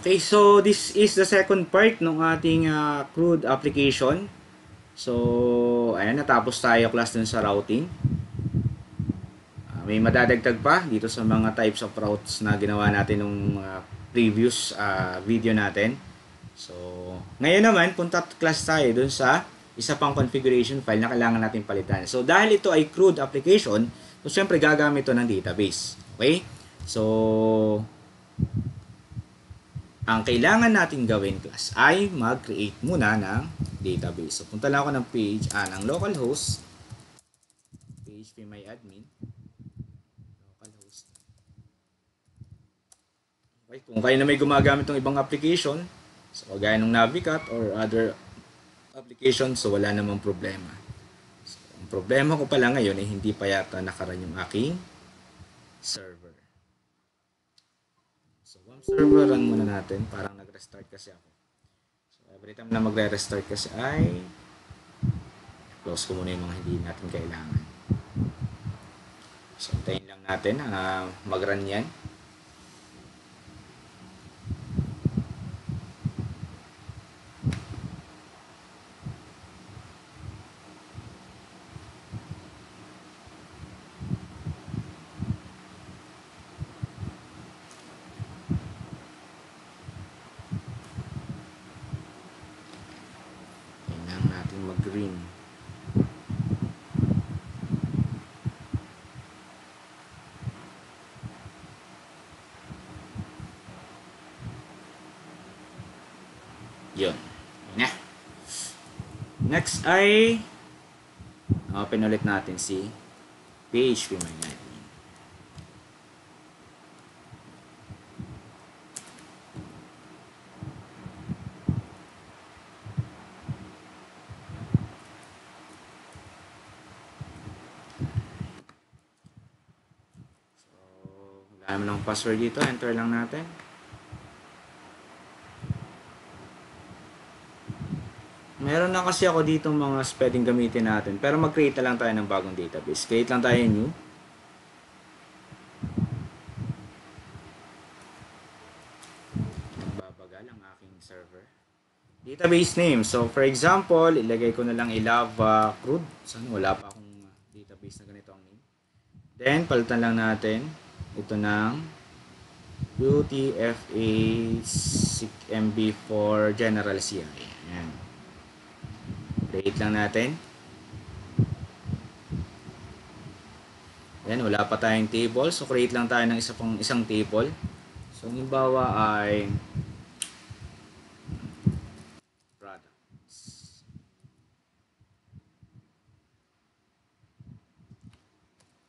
Okay, so this is the second part ng ating CRUD application. So, ayan, natapos tayo class dun sa routing. May madadagdag pa dito sa mga types of routes na ginawa natin nung previous video natin. So, ngayon naman, punta class tayo dun sa isa pang configuration file na kailangan natin palitan. So, dahil ito ay CRUD application, so syempre gagamit ito ng database. Okay? So, ang kailangan natin gawin class ay mag-create muna ng database. So, punta lang ako ng page, ng localhost, phpMyAdmin, localhost. Okay, kung kayo na may gumagamit ng ibang application, so kagaya ng Navicat or other application, so wala namang problema. So, ang problema ko pala ngayon ay hindi pa yata nakaran yung aking server. So, server run muna natin. Parang nag-restart kasi ako. So, every time na magre-restart kasi ay close ko muna yung mga hindi natin kailangan. So, hintayin lang natin mag-run yan. Mag-green. Yun. Na. Next ay open ulit natin si phpMyAdmin. Wala naman ng password dito. Enter lang natin. Meron na kasi ako dito mga pwedeng gamitin natin. Pero mag-create na lang tayo ng bagong database. Create lang tayo new. Nagbabagal ang aking server. Database name. So, for example, ilagay ko na lang ilava CRUD. Sana wala pa akong database na ganito ang name. Then, palitan lang natin ito ng UTF-8 MB for General CI. Ayan. Create lang natin. Ayan, wala pa tayong table. So, create lang tayo ng isang table. So, halimbawa ay products.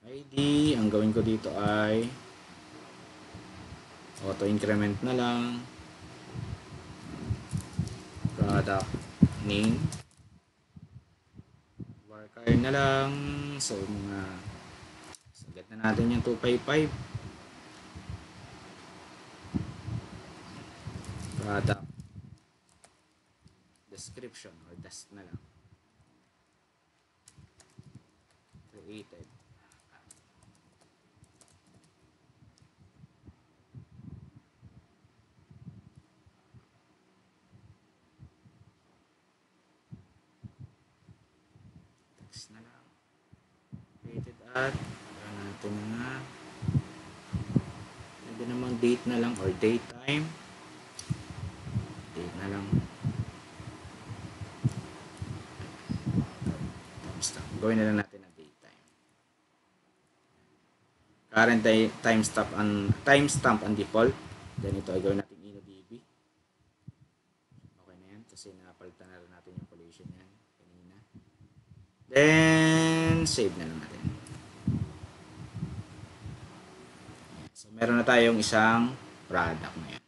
ID, ang gawin ko dito ay auto increment na lang. Product name. Varchar na lang. So, sagat na natin yung 255. Product description or dest na lang. Created. Text na lang. Created at natin na pwede namang date na lang or date time. Date na lang. Gawin na lang natin ang date time. Current timestamp ang default. Then ito ay gawin natin InnoDB. Okay na yan kasi napalitan na rin natin yung collision yan kanina. Then save na lang natin. So meron na tayong isang product na yan.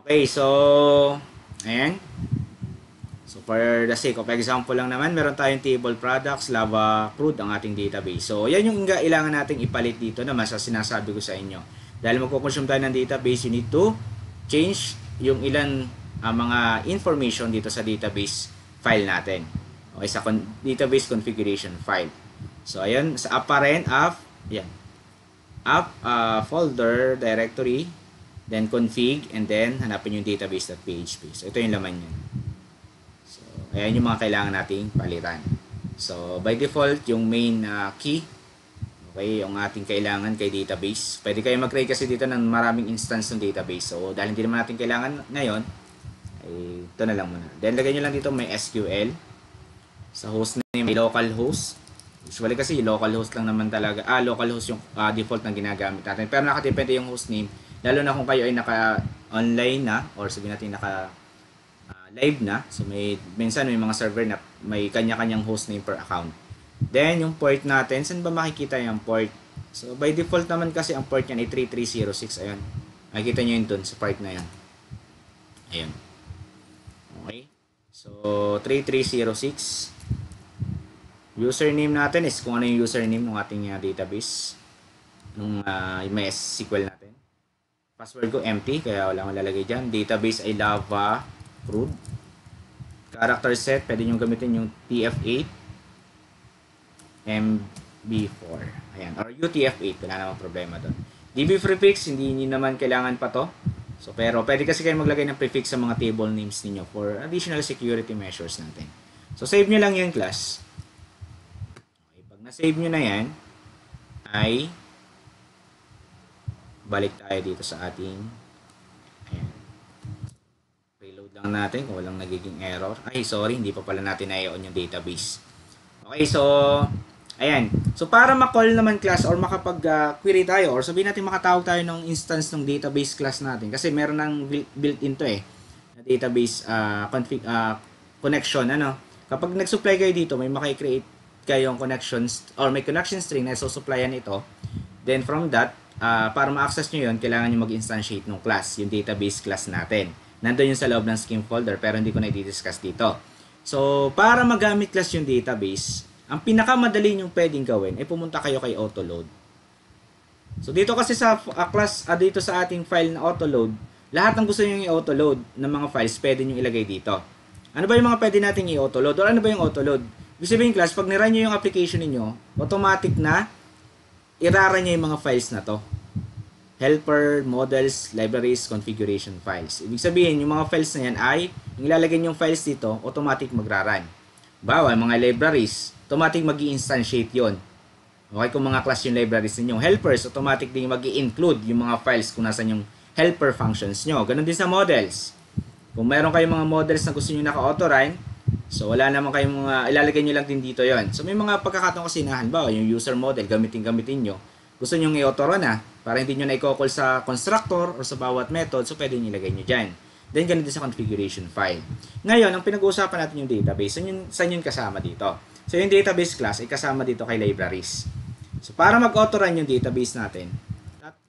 Okay, so ayan. So for the sake of example lang naman, meron tayong table products, lava CRUD ang ating database. So yan yung kailangan nating ipalit dito naman sa sinasabi ko sa inyo. Dahil magko-consume tayo ng database, you need to change yung ilan mga information dito sa database file natin. Okay, sa database configuration file. So ayan, sa apparent app, yan. App folder directory then config, and then hanapin yung database.php. So, ito yung laman yan. So, ayan yung mga kailangan nating palitan. So, by default, yung main key, okay, yung ating kailangan kay database. Pwede kayo mag-create kasi dito ng maraming instance ng database. So, dahil hindi naman natin kailangan ngayon, ay ito na lang muna. Then, lagay nyo lang dito may SQL. Sa hostname, may localhost. Usually kasi localhost lang naman talaga. Localhost yung default na ginagamit natin. Pero nakadepende yung hostname. Lalo na kung kayo ay naka-online na or sabihin natin naka-live na. So minsan may mga server na may kanya-kanyang hostname per account. Then yung port natin, saan ba makikita yung port? So by default naman kasi ang port yan ay 3306. Ayan. Makikita nyo yun dun sa port na yan. Ayan. Okay. So 3306. Username natin is kung ano yung username ng ating database nung MySQL natin. Password ko empty, kaya wala akong lalagay dyan. Database ay Lava Crude. Character set, pwede nyo gamitin yung TF8 MB4. Ayan, or UTF-8, wala namang problema doon. DB prefix, hindi nyo naman kailangan pa to. So, pero pwede kasi kayo maglagay ng prefix sa mga table names niyo for additional security measures natin. So, save nyo lang yung class. Okay, pag na-save nyo na yan, ay balik tayo dito sa ating ayan. Reload lang natin kung walang nagiging error. Ay, sorry, hindi pa pala natin na-i-on yung database. Okay, so ayan. So, para ma-call naman class or makapag-query tayo or sabihin natin makatawag tayo ng instance ng database class natin kasi meron nang built-in to na database connection. Kapag nag-supply kayo dito, may makikreate kayong connections or may connection string na isusupplyan ito. Then, from that, para ma-access nyo yun, kailangan nyo mag-instantiate ng class, yung database class natin. Nandun yung sa loob ng scheme folder, pero hindi ko na i-discuss dito. So, para magamit class yung database, ang pinakamadali nyo pwedeng gawin ay pumunta kayo kay autoload. So, dito kasi sa class, dito sa ating file na autoload, lahat ng gusto nyo i-autoload ng mga files, pwede nyo ilagay dito. Ano ba yung mga pwede natin i-autoload? Or ano ba yung autoload? Ibig sabihin class, pag nirun nyo yung application niyo, automatic na irara niya yung mga files na to. Helper, models, libraries, configuration files. Ibig sabihin, yung mga files na yan ay, yung ilalagay yung files dito, automatic magraran. Bawa, mga libraries, automatic mag-i-instantiate yon. Okay, kung mga class yung libraries ninyo. Helpers, automatic din mag-i-include yung mga files kung nasan yung helper functions nyo. Ganon din sa models. Kung meron kayong mga models na gusto nyo naka-autorun, so wala naman kayong mga, ilalagay nyo lang din dito yon. So may mga pagkakataon kasi na halimbawa yung user model gamitin nyo. Gusto nyo i-autorun para hindi nyo na i-call sa constructor or sa bawat method, so pwede nyo ilagay nyo dyan. Then ganun din sa configuration file. Ngayon, ang pinag-uusapan natin yung database. Saan yun kasama dito? So yung database class ay kasama dito kay libraries. So para mag-autorun yung database natin,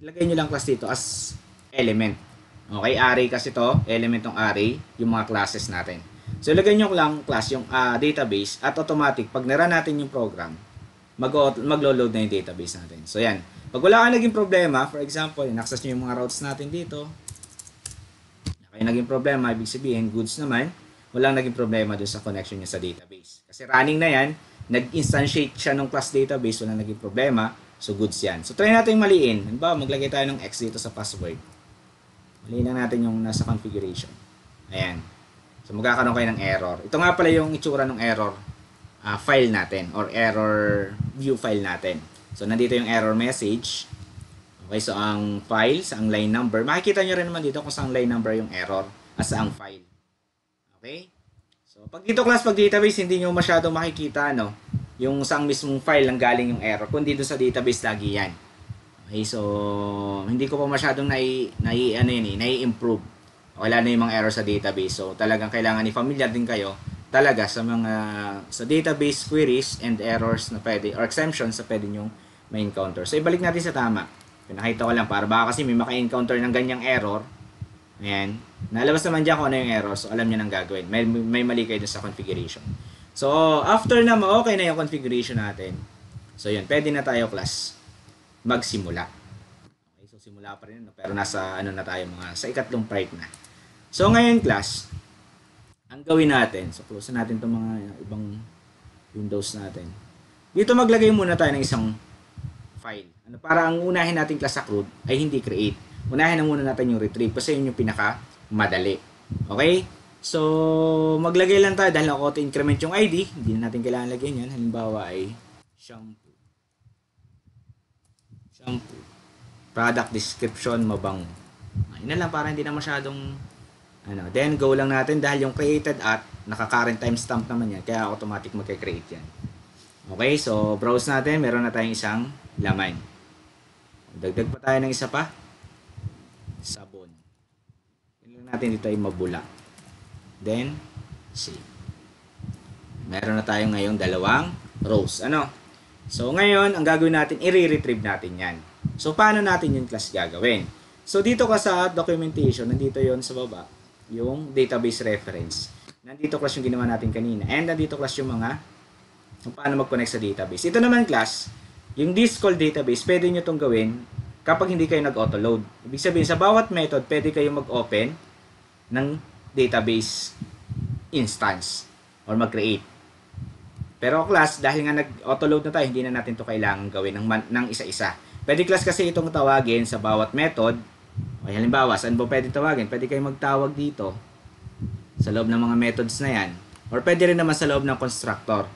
lagay nyo lang class dito as element. Okay, array kasi to, element ng array, yung mga classes natin. So, ilagay nyo lang class yung database at automatic, pag nara natin yung program, maglo-load na yung database natin. So, yan. Pag wala kang naging problema, for example, in-access nyo yung mga routes natin dito, kaya naging problema, ibig sabihin, goods naman, walang naging problema dun sa connection nyo sa database. Kasi running na yan, nag-instantiate siya ng class database, walang naging problema, so goods yan. So, try natin maliin. Halimbawa, maglagay tayo ng X dito sa password. Maliin lang natin yung nasa configuration. Ayan. So, magkakaroon kayo ng error. Ito nga pala yung itsura ng error file natin or error view file natin. So, nandito yung error message. Okay, so ang file, sa ang line number. Makikita nyo rin naman dito kung saan line number yung error at saang file. Okay? So, pag dito class, pag database, hindi nyo masyadong makikita, yung saang mismong file ang galing yung error. Kundi doon sa database, lagi yan. Okay, so, hindi ko pa masyadong nai-improve. Wala na yung mga error sa database. So, talagang kailangan i-familiar din kayo talaga sa mga sa database queries and errors na pwede or exemptions na pwede nyong may encounter. So, ibalik natin sa tama. Pinakita ko lang para baka kasi may maka-encounter ng ganyang error. Ayan. Nalabas naman dyan kung ano yung error. So, alam nyo nang gagawin. May mali kayo dun sa configuration. So, after na okay na yung configuration natin. So, yun. Pwede na tayo class magsimula. Okay, so simula pa rin, pero nasa na tayo sa ikatlong part na. So ngayon class, ang gawin natin, so close natin itong mga ibang windows natin. Dito maglagay muna tayo ng isang file. Para ang unahin nating class sa CRUD ay hindi create. unahin na muna natin yung retrieve kasi yun yung pinaka madali. Okay? So, maglagay lang tayo dahil auto increment yung ID. Hindi na natin kailangan lagyan yan. Halimbawa ay shampoo. Shampoo. Product description, mabango. Ayun na lang para hindi na masyadong then go lang natin dahil yung created at naka-current timestamp naman yan. Kaya automatic magka-create yan. Okay, so browse natin. Meron na tayong isang laman. Dagdag pa tayo ng isa pa. Sabon. Yan lang natin dito ay mabula. Then, save. Meron na tayo ngayong dalawang rows. So, ngayon, ang gagawin natin, i-retrieve natin yan. So, paano natin yung class gagawin? So, dito ka sa documentation, nandito yon sa baba, yung database reference. Nandito class yung ginawa natin kanina. And nandito class yung mga kung paano mag-connect sa database. Ito naman class, yung this call database, pwede nyo itong gawin kapag hindi kayo nag-autoload. Ibig sabihin, sa bawat method, pwede kayo mag-open ng database instance or mag-create. Pero class, dahil nga nag-autoload na tayo, hindi na natin ito kailangan gawin ng isa-isa. Pwede class kasi itong tawagin sa bawat method. O halimbawa, saan ba pwede tawagin? Pwede kayo magtawag dito sa loob ng mga methods na yan. Or pwede rin naman sa loob ng constructor.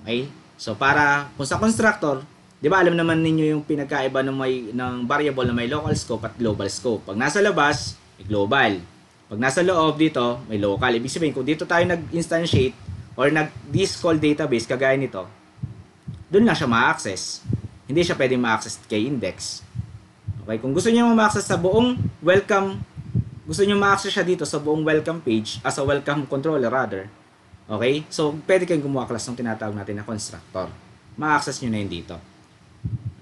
Okay? So para, kung sa constructor, di ba alam naman ninyo yung pinagkaiba ng variable na may local scope at global scope. Pag nasa labas, may global. Pag nasa loob dito, may local. Ibig sabihin, kung dito tayo nag-instantiate or nag-this call database, kagaya nito, doon lang siya ma-access. Hindi siya pwedeng ma-access kay index. Okay, kung gusto niyo ma-access sa buong welcome, gusto niyo ma-access siya dito sa buong welcome page, sa welcome controller rather. Okay? So, pwede kayong gumawa class ng tinatawag natin na constructor. Ma-access niyo na yun dito.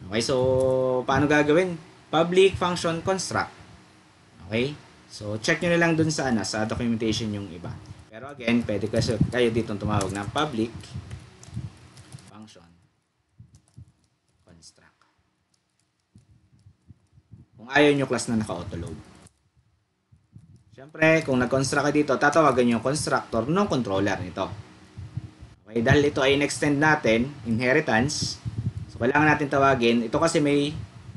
Okay, so paano gagawin? Public function construct. Okay? So, check niyo na lang dun sa sa documentation yung iba. Pero again, pwede kayo dito tumawag ng public function construct. Kung ayaw nyo class na naka-autoload. Siyempre, kung nag-construct ka dito, tatawagan nyo yung constructor ng controller nito. Okay, dahil ito ay in-extend natin, inheritance, so kailangan natin tawagin, ito kasi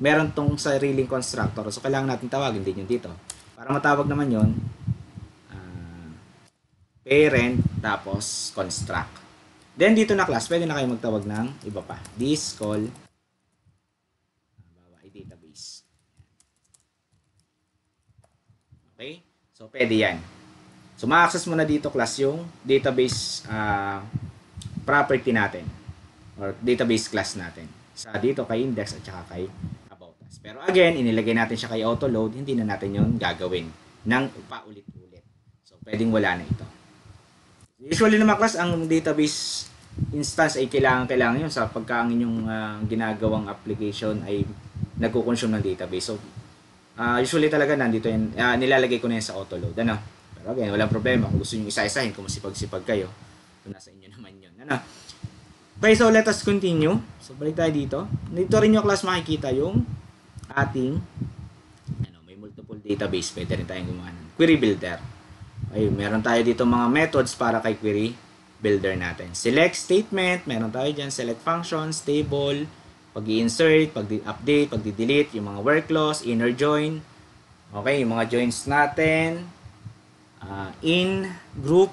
meron tong sariling constructor, so kailangan natin tawagin din yun dito. Para matawag naman yun, parent, tapos construct. Then dito na class, pwede na kayo magtawag ng iba pa. This call database. Okay? So, pwede yan. So, ma-access mo na dito class yung database property natin or database class natin. Sa dito kay index at saka kay about us. Pero again, inilagay natin siya kay autoload, hindi na natin yun gagawin ng paulit-ulit. So, pwedeng wala na ito. Usually naman class, ang database instance ay kailangan yun sa pagka ang inyong ginagawang application ay nagko-consume ng database. So, usually talaga nandito yun, nilalagay ko na yan sa autoload. Pero again, walang problema. Kung gusto nyo isa-isahin, kung masipag-sipag kayo, so nasa inyo naman yun. Okay, so let us continue. So, balik tayo dito. Dito rin yung class makikita yung ating may multiple database. Pwede rin tayong gumawa ng query builder. Okay, meron tayo dito mga methods para kay query builder natin. Select statement, meron tayo dyan. Select functions, table, pag-i-insert, pag-i-update, pag-i-delete, yung mga work clause, inner join. Okay, yung mga joins natin. In, group,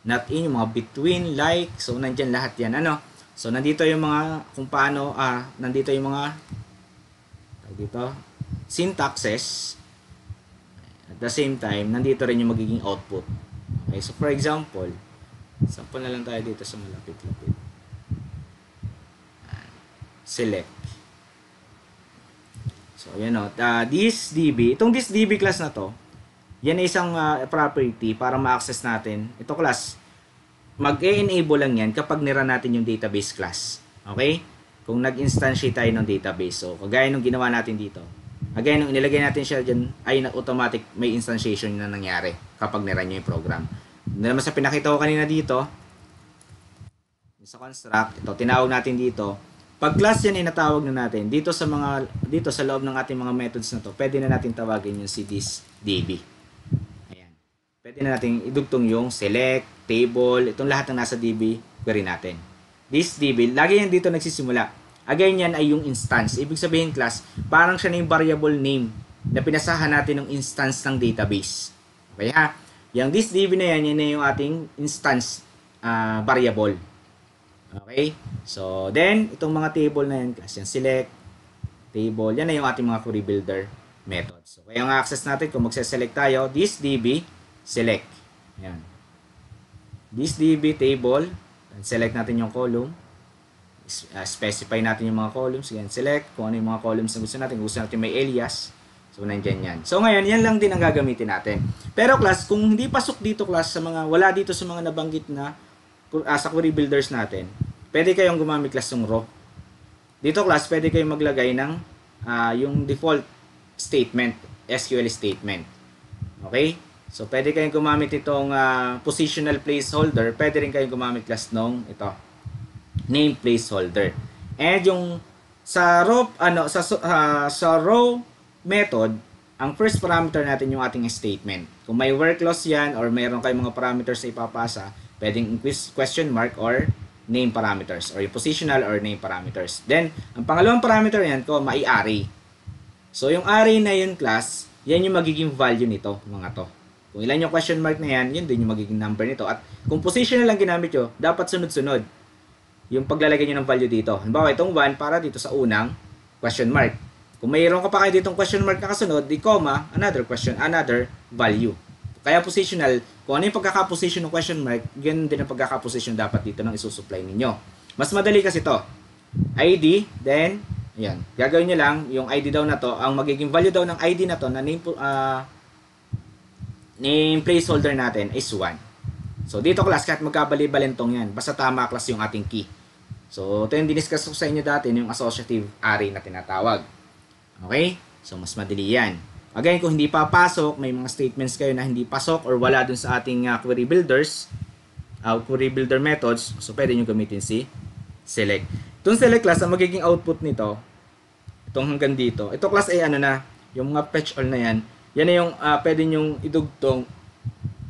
not in, yung mga between, like. So, nandyan lahat yan. So, nandito yung mga, kung paano, nandito yung mga, dito, syntaxes. At the same time, nandito rin yung magiging output. Okay, so for example, sample na lang tayo dito sa malapit-lapit. Select. So, yan o. This DB. Itong this DB class na to, yan ay isang property para ma-access natin. Ito class, mag-e-enable lang yan kapag nira natin yung database class. Okay? Kung nag-instantiate tayo ng database. So, kagaya nung ginawa natin dito. Again, nung inilagay natin siya dyan, ay automatic may instantiation na nangyari kapag nira nyo yung program. Naman sa pinakita ko kanina dito, sa construct, ito, tinawag natin dito. Pag class yan inatawag na natin, dito sa loob ng ating mga methods na to, pwede na natin tawagin yung si this DB. Ayan. Pwede na natin idugtong yung select, table, itong lahat ng nasa DB, query natin. This DB, lagi yan dito nagsisimula. Again, yan ay yung instance. Ibig sabihin class, parang siya na yung variable name na pinasahan natin ng instance ng database. Okay ha? Yung this DB na yan, yan na yung ating instance variable. Okay? So, then, itong mga table na yan, class yan, select, table, yan na yung ating mga query builder methods. So, kaya ang access natin, kung magse-select tayo, this DB, select. Yan. This DB table, select natin yung column, specify natin yung mga columns, yan, select kung ano yung mga columns na gusto natin may alias. So, nandyan yan. So, ngayon, yan lang din ang gagamitin natin. Pero, class, kung hindi pasok dito, class, sa mga, wala dito sa mga nabanggit na sa query builders natin, pwede kayong gumamit, class, ng raw. Dito, class, pwede kayong maglagay ng yung default statement, SQL statement. Okay? So, pwede kayong gumamit itong positional placeholder. Pwede rin kayong gumamit, class, nung ito, name placeholder. And yung sa row method, ang first parameter natin yung ating statement. Kung may where clause yan or mayroon kayong mga parameters na ipapasa, pwedeng question mark or name parameters or yung positional or name parameters. Then, ang pangalawang parameter yan, i-array. So, yung array na yun, class, yan yung magiging value nito, mga to. Kung ilan yung question mark na yan, yun din yung magiging number nito. At kung positional lang ginamit nyo, dapat sunod-sunod yung paglalagay nyo ng value dito. Halimbawa, itong 1 para dito sa unang question mark. Kung mayroon ka pa kayo ditong question mark na kasunod, di comma, another value. Kaya positional, kung ano yung pagkakaposition ng question mark, ganun din ang pagkakaposition dapat dito ng isusupply ninyo. Mas madali kasi to. ID, then, ayan, gagawin nyo lang, yung ID daw na to, ang magiging value daw ng ID na to, na name placeholder natin is 1. So, dito class, kahit magkabali-balentong yan, basta tama class yung ating key. So, ito yung diniscuss ko sa inyo dati, yung associative array na tinatawag. Okay? So, mas madali yan. Again, kung hindi papasok, may mga statements kayo na hindi pasok or wala dun sa ating query builders, query builder methods, so pwede nyo gamitin si select. Itong select class, ang magiging output nito, itong hanggang dito, ito class ay ano na, yung mga fetch all na yan, yan na yung pwede nyong idugtong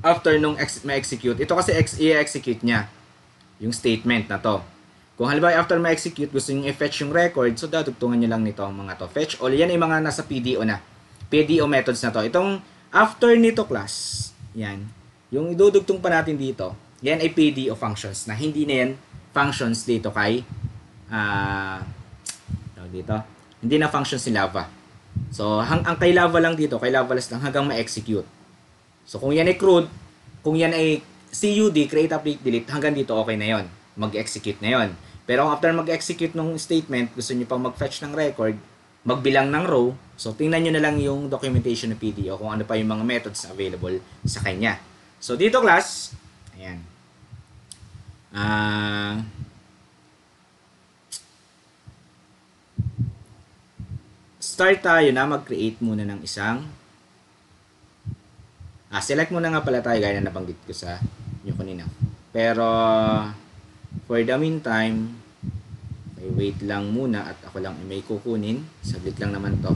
after nung ma-execute. Ito kasi i-execute niya yung statement na to. Kung halimbawa after ma-execute, gusto nyo i-fetch yung record, so dadugtungan nyo lang nito ang mga to. Fetch all, yan ay mga nasa PDO na. PDO methods na to. Itong after nito class, yan, yung idudugtong pa natin dito, yan ay PDO functions na hindi na yan functions dito kay dito. Hindi na functions si Lava. So, ang kay Lava lang dito, kay Lava lang hanggang ma-execute. So, kung yan ay CRUD, kung yan ay CUD, create, update, delete, hanggang dito okay na yon, mag-execute na yon. Pero kung after mag-execute ng statement, gusto nyo pang mag-fetch ng record, magbilang ng row, so tingnan nyo na lang yung documentation ng PDO kung ano pa yung mga methods available sa kanya. So, dito class, ayan. Start tayo na mag-create muna ng isang select muna nga pala tayo gaya na nabanggit ko sa inyo kanina. Pero for the meantime, wait lang muna at ako lang may kukunin. Saglit lang naman to.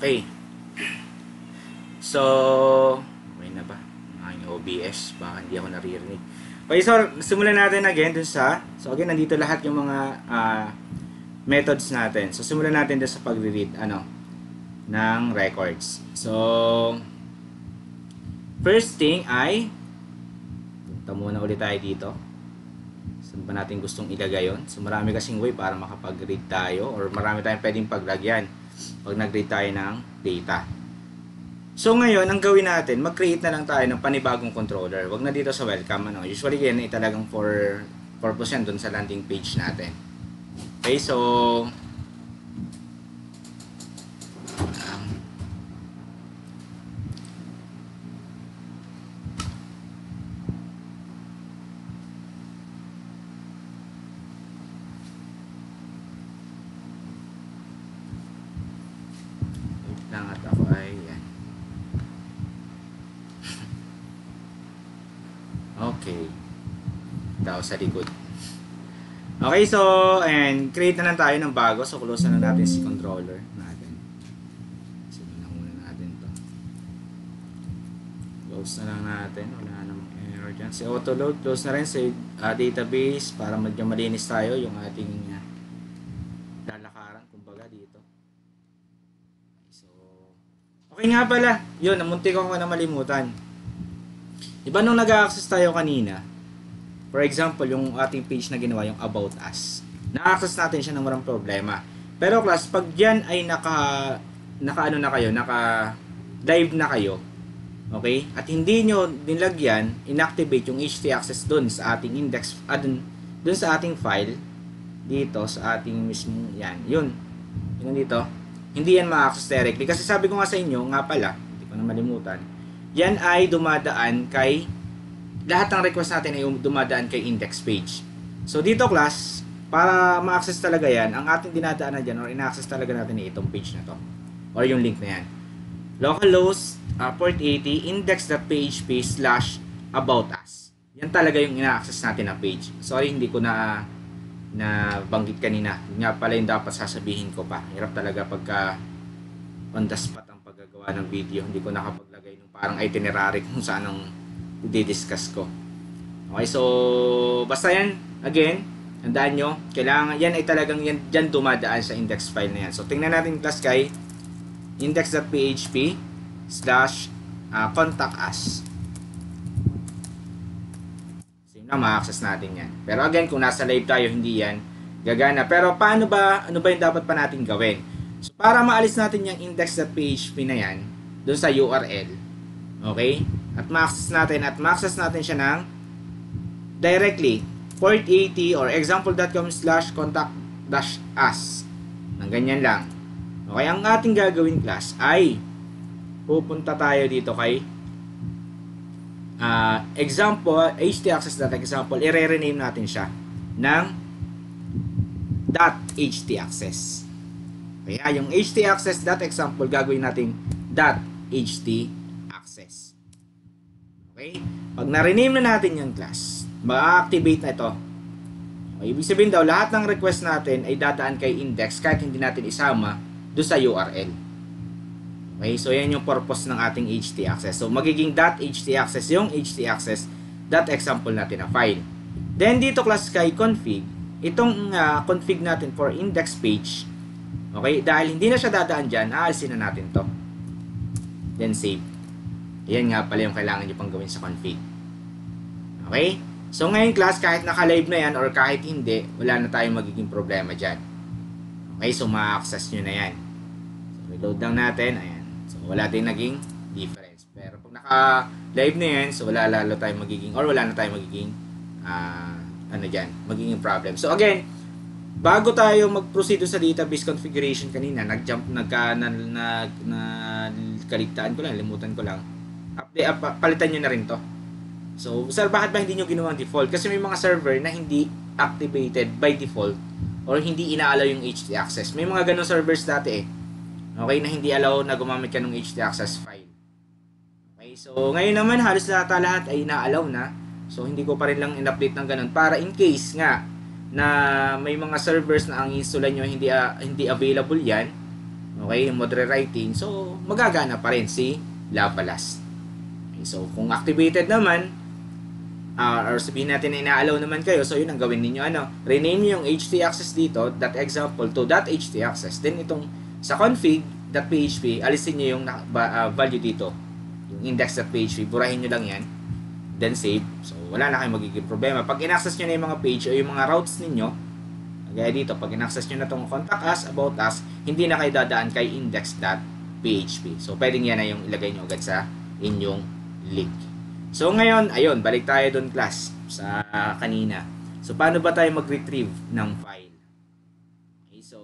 Okay. So, okay na ba? Ang OBS, baka hindi ako naririnig. Okay, so simulan natin again dun sa, so again, nandito lahat yung mga methods natin. So, simulan natin dun sa pag-read, ng records. So, first thing ay, punta muna ulit tayo dito. Saan ba natin gustong ilagay yun? So, marami kasing way para makapag-read tayo or marami tayong pwedeng paglagyan pag nag-read tayo ng data. So ngayon, ang gawin natin, mag-create na lang tayo ng panibagong controller. Wag na dito sa welcome. Usually yan ay talagang for purpose yan dun sa landing page natin. Okay, so wait lang at ako ay yan. Okay. Tao sa likod. Okay, so, and create na lang tayo ng bago. So, close na lang natin si controller natin. Sige na muna natin to. Close na lang natin. Wala namang error dyan. Si autoload, close na rin sa database para medyo malinis tayo yung ating lalakaran, kumbaga dito. So, okay nga pala. Yun, namuntik ako na malimutan. Diba nung nag-access tayo kanina, for example, yung ating page na ginawa, yung About Us, na-access natin siya ng walang problema. Pero class, pag yan ay naka-live na kayo, okay? At hindi nyo nilagyan, inactivate yung htaccess dun sa ating index, dun sa ating file, dito sa ating mismo, yan, yun dito, hindi yan ma-access directly. Kasi sabi ko nga sa inyo, nga pala, hindi ko na malimutan, yan ay dumadaan kay, lahat ng request natin ay dumadaan kay index page. So dito class, para ma-access talaga yan, ang ating dinadaanan dyan or ina-access talaga natin ay itong page na to or yung link na yan. Localhost port 80 index.php/about us. Yan talaga yung ina-access natin na page. Sorry, hindi ko na banggit kanina. Yun nga pala yung dapat sasabihin ko pa. Hirap talaga pagka on the spot ang paggagawa ng video. Hindi ko nakapaglagay ng parang itinerary kung saan ang i-discuss ko. Okay, so basta yan, again, tandaan nyo, kailangan, yan ay talagang yan, dyan dumadaan sa index file na yan. So tingnan natin class kay index.php/contact us. So yun na, ma-access natin yan. Pero again, kung nasa live tayo, hindi yan gagana. Pero paano ba, ano ba yung dapat pa natin gawin? So para maalis natin yung index.php na yan doon sa URL, okay? At ma-access natin siya ng directly port 80 or example.com/contact-us ng ganyan lang. Okay, ang ating gagawin class ay pupunta tayo dito kay example, htaccess.example, i-rename natin siya ng .htaccess. Kaya yung htaccess.example gagawin natin .htaccess. Okay? Pag na-rename na natin yung class, ma-activate na ito. Okay, ibig sabihin daw, lahat ng request natin ay dadaan kay index kahit hindi natin isama doon sa URL. Okay, so yan yung purpose ng ating htaccess. So magiging .htaccess yung htaccess.example natin na file. Then dito class kay config, itong config natin for index page, okay, dahil hindi na siya dadaan dyan, aalisin na natin to. Then save. Yan nga pala yung kailangan nyo pang gawin sa config. Okay? So ngayon class, kahit naka-live na yan or kahit hindi, wala na tayong magiging problema dyan. Okay? So ma-access nyo na yan. So reload lang natin. Ayan. So wala tayong naging difference. Pero pag naka-live na yan, so wala na tayong magiging magiging problem. So again, bago tayo mag-proceed sa database configuration kanina, kaligtaan ko lang, limutan ko lang. Palitan nyo na rin to. So, sir, bakit ba hindi nyo ginawang default? Kasi may mga server na hindi activated by default or hindi inaalaw yung htaccess. May mga ganong servers dati okay, na hindi allow na gumamit ka ng htaccess file. Okay, so ngayon naman halos lahat ay inaalaw na. So, hindi ko pa rin lang in-update ng ganon para in case nga na may mga servers na ang install nyo hindi available yan. Okay, yung model rewriting. So, magagana pa rin si Lavalas. Okay, so, kung activated naman, or sabihin natin na ina-allow naman kayo, so yun ang gawin ninyo, rename nyo yung htaccess dito, .example to .htaccess. Then itong sa config.php, alisin nyo yung value dito, yung index.php, burahin nyo lang yan, then save. So wala na kayong magiging problema. Pag in-access nyo na yung mga page o yung mga routes ninyo, kaya dito, pag in-access nyo na itong contact us, about us, hindi na kayo dadaan kay index.php. So pwedeng yan na yung ilagay nyo agad sa inyong link. So ngayon, ayun, balik tayo doon class sa kanina. So paano ba tayo mag-retrieve ng file? Okay, so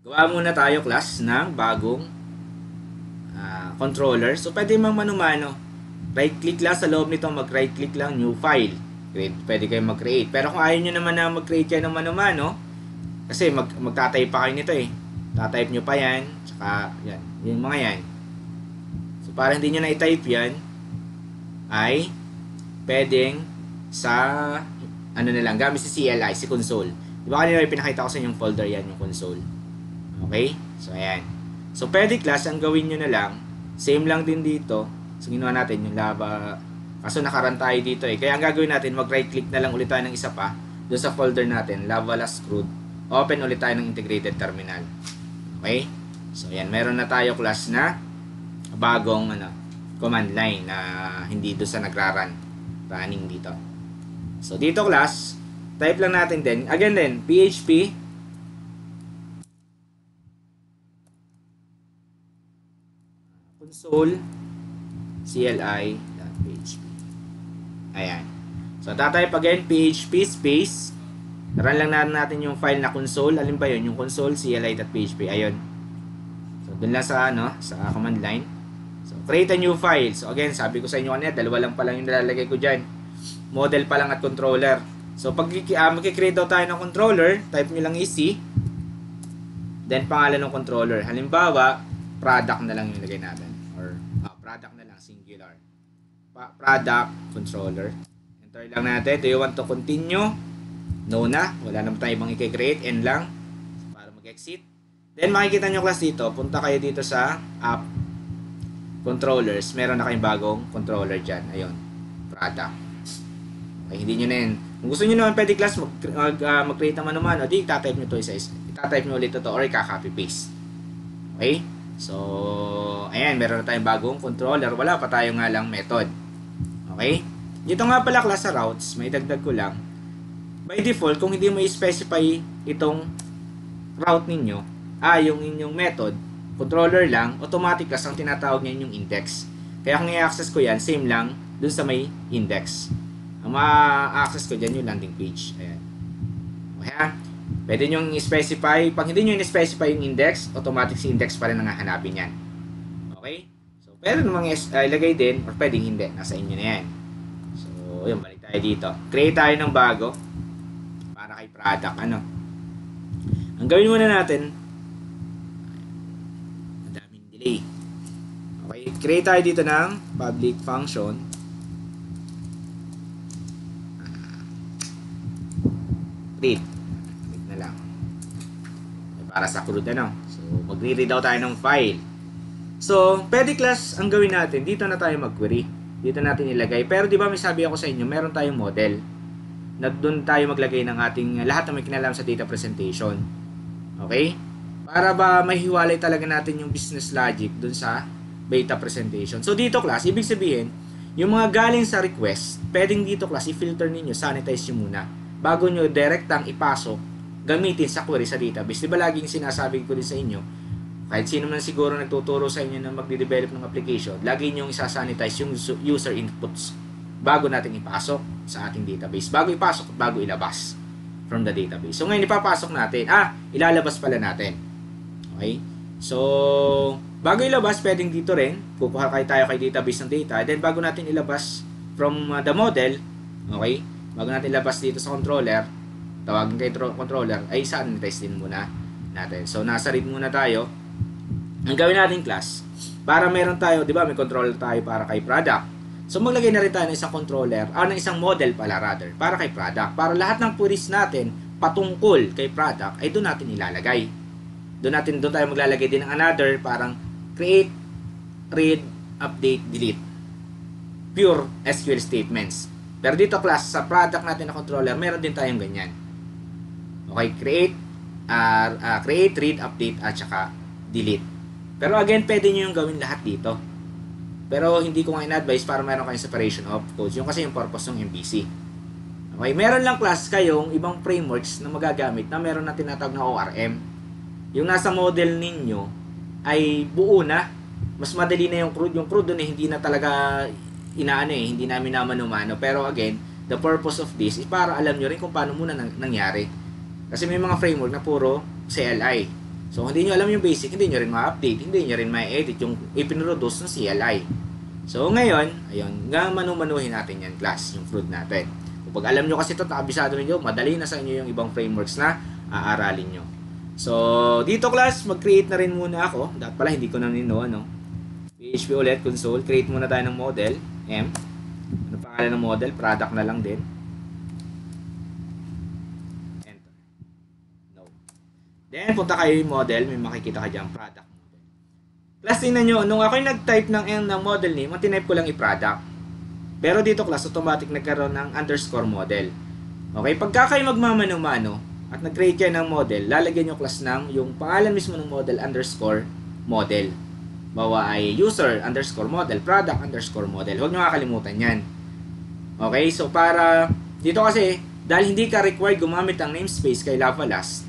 gawa muna tayo class ng bagong controller. So pwede mang mano-mano. Right click lang sa loob nito, mag-right click lang new file. Pwede kayo mag-create. Pero kung ayaw nyo naman na mag-create yan ng mano-mano, kasi magtatype pa kayo nito eh. Tatype nyo pa yan, saka yan, yung mga yan. Para hindi nyo na i-type yan, ay pwedeng sa ano na lang, gamit si CLI, si console. Diba kanina may pinakita ko sa inyong folder yan, yung console. Okay? So, ayan. So, pwede class, ang gawin nyo na lang, same lang din dito. So, ginawa natin yung Lava. Kaso nakarun tayo dito eh. Kaya ang gagawin natin, mag-right click na lang ulit tayo ng isa pa, doon sa folder natin, Lavalas CRUD. Open ulit tayo ng integrated terminal. Okay? So, ayan. Meron na tayo class na bagong command line na hindi doon sa running dito. So dito class, type lang natin din, again din, PHP console CLI.php. Ayan. So tatype again, PHP space, run lang natin yung file na console. Alin ba yun? Yung console CLI.php. Ayun. So doon lang sa sa command line. So, create a new file. So, again, sabi ko sa inyo kanina, dalawa lang pa lang yung nilalagay ko dyan. Model pa lang at controller. So, pag mag-create daw tayo ng controller, type nyo lang easy. Then, pangalan ng controller. Halimbawa, product na lang yung lagay natin. Or, product na lang, singular. Product, controller. Enter lang natin. Do you want to continue? No na. Wala naman tayo ibang i-create. N lang. So, para mag-exit. Then, makikita nyo class dito. Punta kayo dito sa app. Controllers, meron na kayong bagong controller dyan. Ayun, product. Okay, hindi nyo na yun. Kung gusto nyo naman pwede class mag-create naman naman, di itatype nyo to isa-isa. Itatype nyo ulit ito or ika-copy paste. Okay? So, ayan, meron na tayong bagong controller. Wala pa tayo nga lang method. Okay? Dito nga pala class sa routes, may dagdag ko lang. By default, kung hindi mo i-specify itong route ninyo, yung inyong method, controller lang, automatic class ang tinatawag niya yung index. Kaya kung i-access ko yan, same lang dun sa may index. Ang ma-access ko dyan yung landing page. Ayan. Okay ha? Pwede nyo i-specify. Pag hindi nyo i-specify yung index, automatic si index pa rin ang hahanapin yan. Okay? So, pwede namang ilagay din or pwedeng hindi. Nasa inyo na yan. So, yun, balik tayo dito. Create tayo ng bago para kay product. Ang gawin muna natin, okay, create tayo dito ng public function read na lang para sa CRUD so magre-read daw tayo ng file. So pwede class ang gawin natin, dito na tayo mag-query, dito natin ilagay. Pero di ba may sabi ako sa inyo, meron tayong model na doon tayo maglagay ng ating lahat na may kinalaman sa data presentation. Okay? Para ba mahiwalay talaga natin yung business logic dun sa data presentation. So dito class, ibig sabihin, yung mga galing sa request, pwedeng dito class, i-filter ninyo, sanitize nyo muna. Bago nyo direktang ipasok, gamitin sa query sa database. Diba laging sinasabi ko din sa inyo, kahit sino man siguro nagtuturo sa inyo na magde-develop ng application, lagi nyo isa-sanitize yung user inputs bago natin ipasok sa ating database. Bago ipasok, bago ilabas from the database. So ngayon ipapasok natin, ilalabas pala natin. Okay? So, bago ilabas, pwedeng dito rin, kukuha tayo kay database ng data, then bago natin ilabas from the model, okay? Bago natin ilabas dito sa controller, tawagin kay controller, ay sanitize din muna natin. So, nasa read muna tayo. Ang gawin natin class, para meron tayo, di ba, may controller tayo para kay product. So, maglagay na rin tayo ng isang controller, ng isang model pala rather, para kay product. Para lahat ng queries natin, patungkol kay product, ay doon natin ilalagay. doon tayo maglalagay din ng another, parang create, read, update, delete. Pure SQL statements. Pero dito class, sa product natin na controller, meron din tayong ganyan. Okay, create, read, update, at saka delete. Pero again, pwede nyo yung gawin lahat dito. Pero hindi ko nga in-advise para meron kayong separation of codes. Yung kasi yung purpose ng MVC. Okay, meron lang class kayong ibang frameworks na magagamit na meron na tinatawag na ORM. Yung nasa model ninyo ay buo na. Mas madali na yung CRUD. Yung CRUD doon hindi na talaga hindi namin na mano-mano. Pero again, the purpose of this is para alam nyo rin kung paano muna nangyari. Kasi may mga framework na puro CLI. So, hindi nyo alam yung basic, hindi nyo rin ma-update, hindi nyo rin ma-edit yung ipinroduce ng CLI. So, ngayon, ayun, manu-manuhin natin yan, class, yung CRUD natin. Kapag alam nyo kasi ito, nakabisado ninyo, madali na sa inyo yung ibang frameworks na aaralin nyo. So, dito class, mag-create na rin muna ako. Dapat pala, hindi ko na PHP ulit, console, create muna tayo ng model, M. Ano pangalan ng model? Product na lang din. Enter. No. Then, punta kayo yung model, may makikita ka dyan, product model. Class, tingnan nyo, nung ako'y nag-type ng model name, tinype ko lang i-product. Pero dito class, automatic nagkaroon ng underscore model. Okay, pagka kayo magmamano-mano at nag-create kayo ng model, lalagyan nyo class ng yung pangalan mismo ng model underscore model. Bawa ay user underscore model, product underscore model. Huwag nyo kakalimutan yan. Okay, so para dito kasi, dahil hindi ka required gumamit ng namespace kay Lavalas,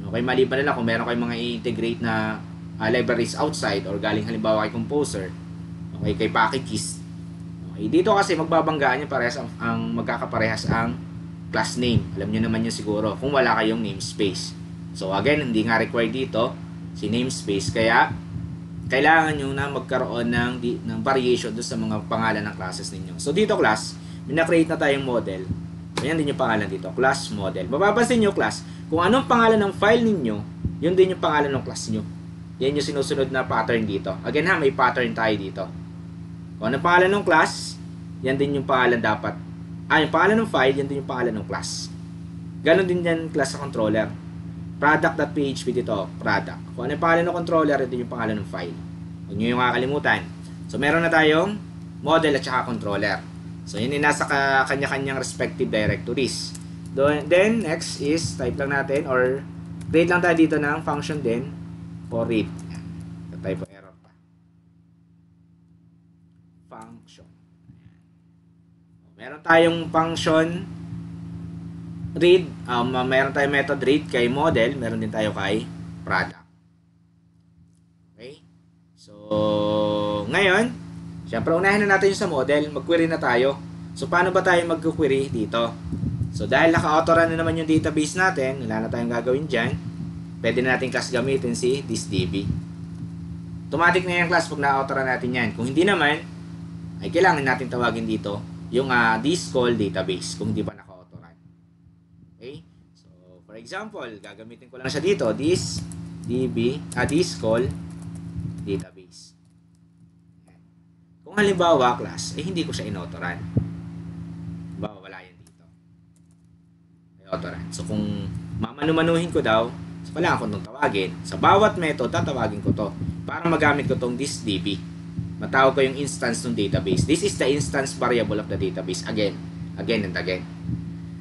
okay, maliban na lang kung meron kayong mga i-integrate na libraries outside or galing halimbawa kay Composer, okay, kay packages. Okay, dito kasi magbabanggaan nyo parehas ang magkakaparehas ang class name. Alam nyo naman yun siguro kung wala kayong namespace. So again, hindi nga required dito si namespace, kaya kailangan nyo na magkaroon ng variation doon sa mga pangalan ng classes ninyo. So dito class, mina-create na tayong model. So yan din yung pangalan dito, class model. Mapapansin nyo class, kung anong pangalan ng file ninyo, yun din yung pangalan ng class nyo. Yan yung sinusunod na pattern dito. Again ha, may pattern tayo dito. Kung anong pangalan ng class, yan din yung pangalan dapat. Yung pangalan ng file, yan din yung pangalan ng class. Ganon din yan class sa controller. Product.php dito, product. Kung ano yung pangalan ng controller, ito yung pangalan ng file. Huwag nyo yung kakalimutan. So, meron na tayong model at saka controller. So, yun yung nasa kanya-kanyang respective directories. Then, next is, type lang natin, or create lang tayo dito ng function din for read. Type po error pa. Function. Meron tayong function read, meron tayong method read kay model, meron din tayo kay product. Okay? So, ngayon, syempre unahin na natin yung sa model, mag-query na tayo. So, paano ba tayo mag-query dito? So, dahil naka-auto-run na naman yung database natin, wala na tayong gagawin dyan, pwede na natin class gamitin si thisDB. Automatic na yung class pag na-auto-run natin yan. Kung hindi naman, ay kailangan natin tawagin dito yung this call database kung hindi pa naka-auto-run. Okay? So, for example, gagamitin ko lang siya dito, this call database. Kung halimbawa, class, hindi ko siya in-auto-run. Halimbawa, wala yan dito. Ay auto-run. So, kung mamanumanuhin ko daw, so, wala akong itong tawagin. Sa bawat method, tatawagin ko to para magamit ko itong thisDB. Matawag ko yung instance ng database. This is the instance variable of the database. Again and again.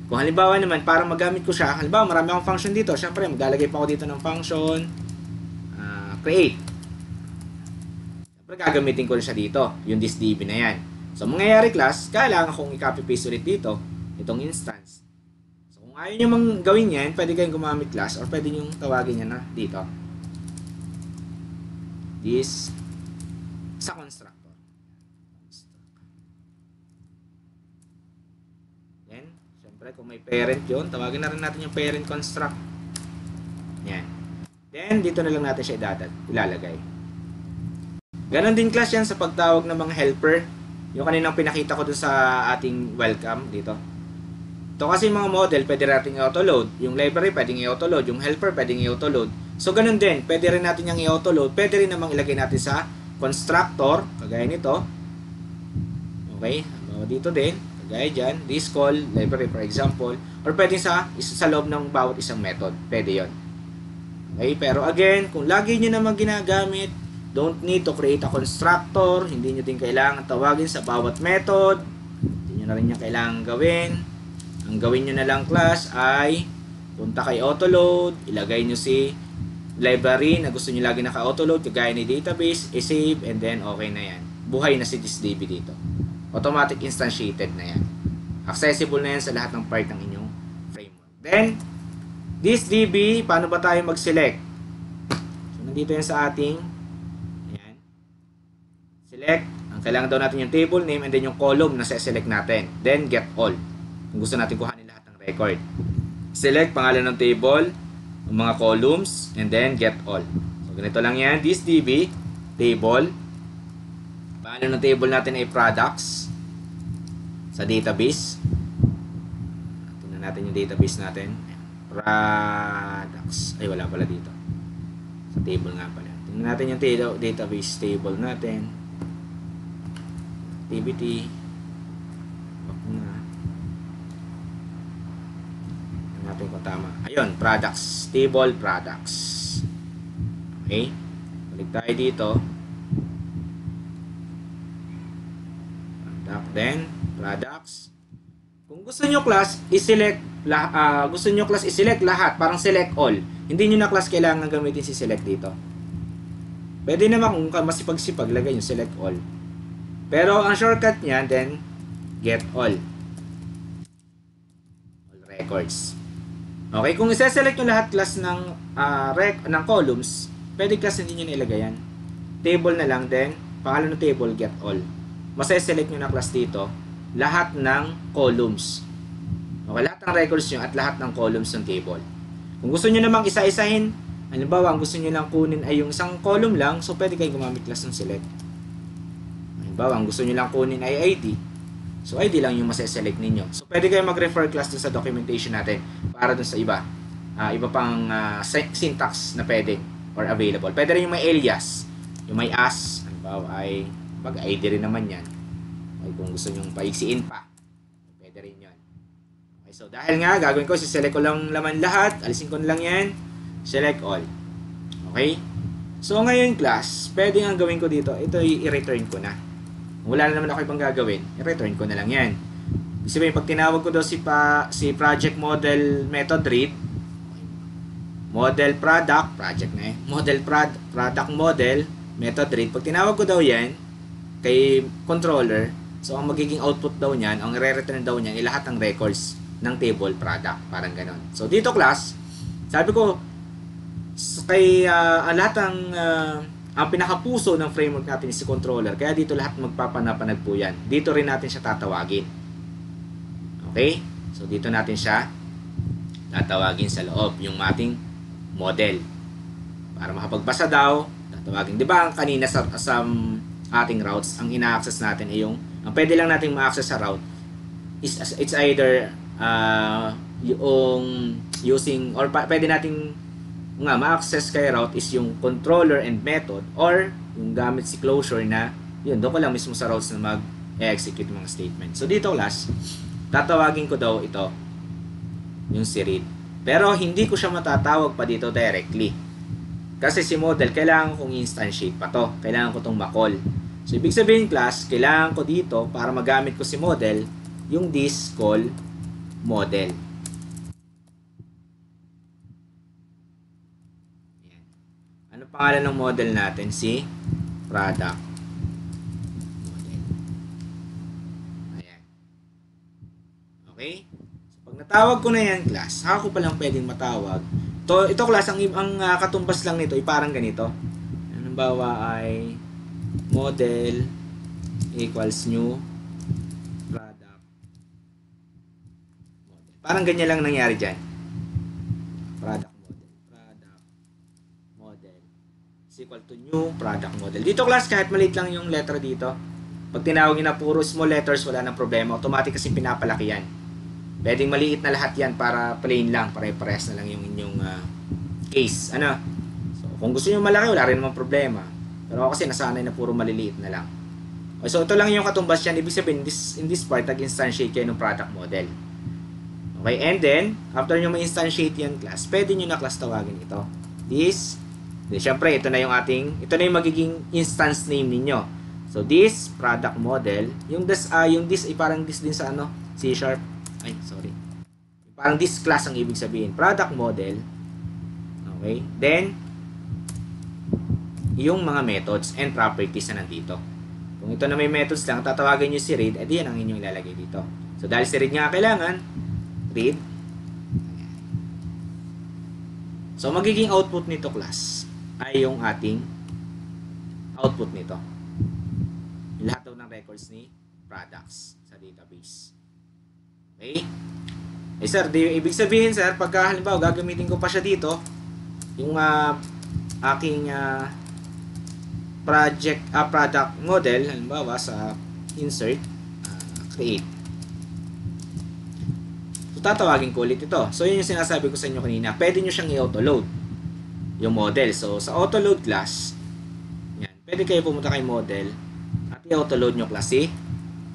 Kung halimbawa naman, para magamit ko siya, halimbawa marami akong function dito. Siyempre, maglalagay pa ako dito ng function create. Siyempre, gagamitin ko rin siya dito. Yung thisDB na yan. So, mangyayari class, kailangan kong i-copy-paste ulit dito. Itong instance. So, kung ayaw nyo mang gawin yan, pwede kayong gumamit class or pwede nyo tawagin yan na dito. This sa constructor. Yan. Siyempre, kung may parent yun, tawagin na rin natin yung parent construct. Yan. Then, dito na lang natin siya ilalagay. Ganon din class yan sa pagtawag ng mga helper. Yung kaninang pinakita ko dun sa ating welcome dito. Ito kasi mga model, pwede natin i-autoload. Yung library, pwedeng i-autoload. Yung helper, pwedeng i-autoload. So, ganun din. Pwede rin natin yung i-autoload. Pwede rin namang ilagay natin sa constructor, kagaya nito. Okay? Dito din, kagaya dyan. This call, library for example. Or pwede sa loob ng bawat isang method. Pwede yon. Okay, pero again, kung lagi nyo naman ginagamit, don't need to create a constructor, hindi nyo din kailangan tawagin sa bawat method, hindi nyo na rin yung kailangan gawin. Ang gawin nyo na lang class ay punta kay autoload, ilagay nyo si library na gusto nyo lagi naka-autoload, kagaya ni database, i-save, and then okay na yan. Buhay na si thisDB dito. Automatic instantiated na yan. Accessible na yan sa lahat ng part ng inyong framework. Then, thisDB, paano ba tayo mag-select? So, nandito yan sa ating, ayan, select. Ang kailangan daw natin yung table name and then yung column na select natin. Then, get all. Kung gusto natin kuhanin lahat ng record. Select pangalan ng table, ang mga columns, and then get all. So, ganito lang yan. thisDB, table. Pangalan ng table natin ay products sa database. Tingnan natin yung database natin. Products. Ay, wala pala dito. Sa table nga pala. Tingnan natin yung database table natin. Activity. Tingnan natin kung tama. Ayun, products. Table products. Okay. Balik tayo dito. Product, then products. Kung gusto nyo class, i-select lahat, parang select all. Hindi nyo na class kailangan gamitin si select dito. Pwede naman kung masipag-sipag, lagay nyo select all. Pero ang shortcut niyan, then get all. All records. Okay, kung i-select nyo lahat class ng columns, pwede class hindi nyo na ilagay yan. Table na lang, then pangalan ng table, get all. Masa-select nyo na class dito lahat ng columns. Okay, lahat ng records nyo at lahat ng columns ng table. Kung gusto nyo namang isa-isahin, halimbawa, ang gusto nyo lang kunin ay yung isang column lang, so pwede kayo gumamit class ng select. Halimbawa, ang gusto nyo lang kunin ay ID, so ID lang yung masa-select ninyo. So pwede kayo mag-refer class dun sa documentation natin para dun sa iba. Iba pang syntax na pwede or available. Pwede rin yung may alias, yung may as, halimbawa ay pag-ID rin naman yan. Okay, kung gusto nyo paiksiin pa, pwede rin yun. Okay, so dahil nga, gagawin ko, select ko lang laman lahat, alisin ko na lang yan, select all. Okay? So ngayon class, pwede nga gawin ko dito, ito i-return ko na. Kung wala na naman ako ibang gagawin, i-return ko na lang yan. Ibig sabihin, pag tinawag ko daw si project model method read, model product, project na product model, method read, pag tinawag ko daw yan, kay controller, so ang magiging output daw niyan, ang re-return daw niyan, lahat ng records ng table product, parang ganon. So dito class, sabi ko, kay lahat ng ang pinakapuso ng framework natin is si controller, kaya dito lahat magpapanapanag po yan. Dito rin natin siya tatawagin. Okay? So dito natin siya tatawagin sa loob, yung ating model. Para makapagbasa daw, tatawagin. Di ba kanina sa ating routes, ang ina-access natin ay yung pwede lang natin ma-access sa route is it's either yung using or pwede nating ma-access kay route is yung controller and method or yung gamit si closure na yun, doon ko lang mismo sa routes na mag-execute mga statement. So dito class, tatawagin ko daw ito yung si read. Pero hindi ko siya matatawag pa dito directly. Kasi si model, kailangan kong instantiate pa to. Kailangan ko itong ma-call. So, ibig sabihin class, kailangan ko dito, para magamit ko si model, yung this call model. Ayan. Ano pangalan ng model natin? Si product model. Ayan. Okay? So, pag natawag ko na yan class, saka ko palang pwedeng matawag. Ito class, ang katumbas lang nito ay parang ganito. Halimbawa ay model equals new product model. Parang ganyan lang nangyari dyan. Product model is equal to new product model. Dito class, kahit maliit lang yung letter dito, pag tinawag nyo na puro small letters, wala nang problema. Automatic kasi pinapalaki yan. Pwedeng maliit na lahat yan para plain lang, pare-pares na lang yung inyong case. Ano? So, kung gusto nyo malaki, wala rin naman problema. Pero ako kasi nasanay na puro maliliit na lang. Okay, so ito lang yung katumbas yan. Ibig sabihin, in this part, nag-instantiate kayo ng product model. Okay, and then, after nyo ma-instantiate yan class, pwede nyo na class tawagin ito. this. Then, syempre, ito na yung magiging instance name ninyo. So, this product model, yung this ay parang this din sa C#. Ay, sorry. Parang this class ang ibig sabihin. Product model. Okay. Then, yung mga methods and properties na nandito. Kung ito na may methods lang, tatawagan nyo si read, edi yan ang inyong ilalagay dito. So, dahil si read nga kailangan, read. So, magiging output nito class ay yung ating output nito. Yung lahat daw ng records ni products sa database. Okay? Eh sir, ibig sabihin sir, pagka halimbawa gagamitin ko pa siya dito, yung aking product model, halimbawa sa insert, create. So, tatawagin ko ulit ito. So, yun yung sinasabi ko sa inyo kanina. Pwede nyo siyang i-autoload yung model. So, sa autoload class, yan. Pwede kayo pumunta kay model at i-autoload nyo class si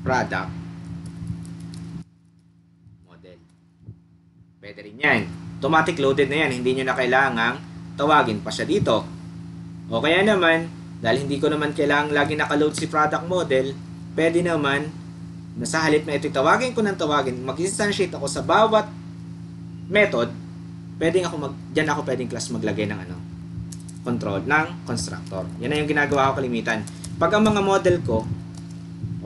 product model. Pwede rin yan. Automatic loaded na yan. Hindi nyo na kailangang tawagin pa siya dito. O kaya naman, dahil hindi ko naman kailangang lagi nakaload si product model, pwede naman na sa halip na ito tawagin ko ng tawagin, mag-instantiate ako sa bawat method, diyan ako pwedeng class maglagay ng control ng constructor. Yan na yung ginagawa ko kalimitan. Pag ang mga model ko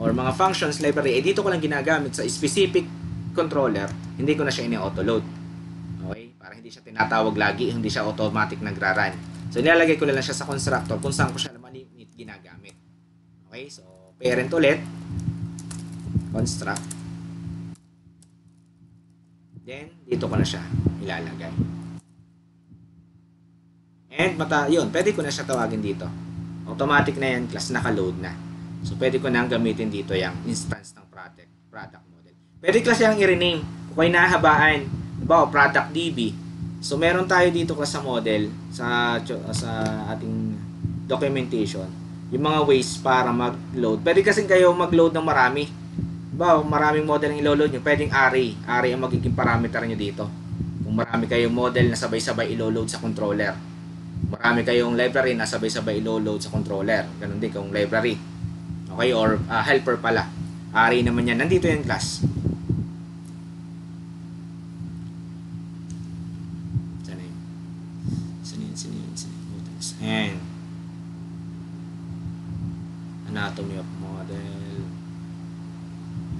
or mga functions library, dito ko lang ginagamit sa specific controller, hindi ko na siya ini-autoload. Okay? Para hindi siya tinatawag lagi, hindi siya automatic nagra-run. So, nilalagay ko lang siya sa constructor kung saan ko siya malimit ginagamit. Okay? So, parent ulit. Construct. Then, dito ko na siya ilalagay. And, yun, pwede ko na siya tawagin dito. Automatic na yan, class naka-load na. So, pwede ko nang gamitin dito yung instance ng product model. Pwede class yung i-rename. Kung kayo nahabaan, diba, product DB. So, meron tayo dito class sa model, sa ating documentation, yung mga ways para mag-load. Pwede kasi kayo mag-load ng marami. Diba, maraming model ang ilo-load nyo. Pwedeng array. Array ang magiging parameter nyo dito. Kung marami kayong model na sabay-sabay ilo-load sa controller. Marami kayong library na sabay-sabay ilo-load sa controller. Ganun din kung library. Okay, or helper pala. Array naman yan. Nandito yung class. And anatomy of model.